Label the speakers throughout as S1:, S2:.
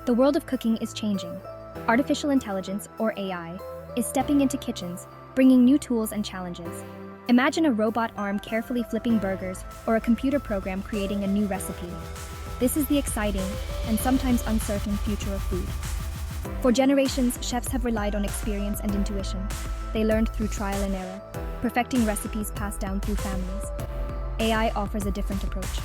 S1: The world of cooking is changing. Artificial intelligence, or AI, is stepping into kitchens, bringing new tools and challenges. Imagine a robot arm carefully flipping burgers or a computer program creating a new recipe. This is the exciting and sometimes uncertain future of food. For generations, chefs have relied on experience and intuition. They learned through trial and error, perfecting recipes passed down through families. AI offers a different approach.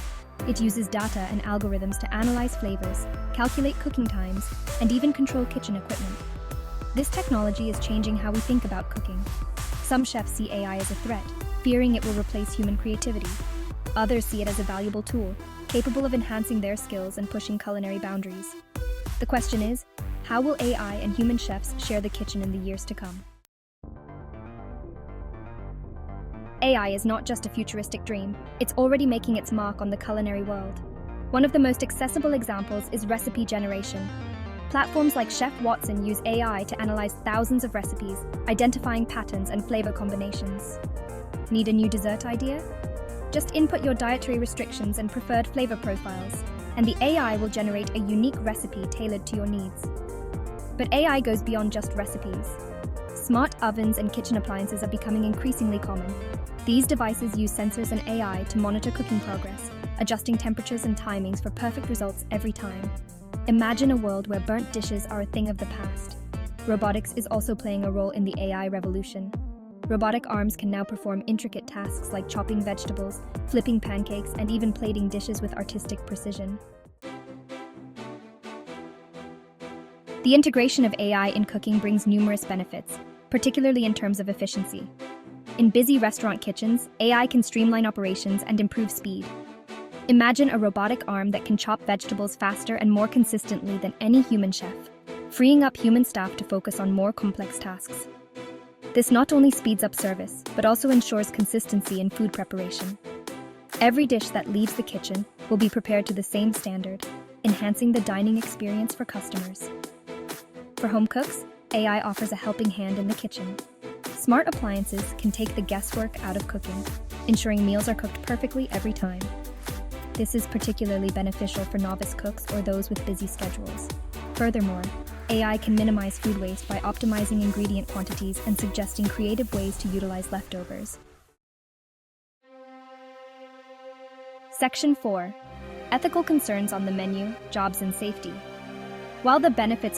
S1: It uses data and algorithms to analyze flavors, calculate cooking times, and even control kitchen equipment. This technology is changing how we think about cooking. Some chefs see AI as a threat, fearing it will replace human creativity. Others see it as a valuable tool, capable of enhancing their skills and pushing culinary boundaries. The question is, how will AI and human chefs share the kitchen in the years to come? AI is not just a futuristic dream, it's already making its mark on the culinary world. One of the most accessible examples is recipe generation. Platforms like Chef Watson use AI to analyze thousands of recipes, identifying patterns and flavor combinations. Need a new dessert idea? Just input your dietary restrictions and preferred flavor profiles, and the AI will generate a unique recipe tailored to your needs. But AI goes beyond just recipes. Smart ovens and kitchen appliances are becoming increasingly common. These devices use sensors and AI to monitor cooking progress, adjusting temperatures and timings for perfect results every time. Imagine a world where burnt dishes are a thing of the past. Robotics is also playing a role in the AI revolution. Robotic arms can now perform intricate tasks like chopping vegetables, flipping pancakes, and even plating dishes with artistic precision. The integration of AI in cooking brings numerous benefits, particularly in terms of efficiency. In busy restaurant kitchens, AI can streamline operations and improve speed. Imagine a robotic arm that can chop vegetables faster and more consistently than any human chef, freeing up human staff to focus on more complex tasks. This not only speeds up service, but also ensures consistency in food preparation. Every dish that leaves the kitchen will be prepared to the same standard, enhancing the dining experience for customers. For home cooks, AI offers a helping hand in the kitchen. Smart appliances can take the guesswork out of cooking, ensuring meals are cooked perfectly every time. This is particularly beneficial for novice cooks or those with busy schedules. Furthermore, AI can minimize food waste by optimizing ingredient quantities and suggesting creative ways to utilize leftovers. Section 4. Ethical concerns on the menu, jobs and safety. While the benefits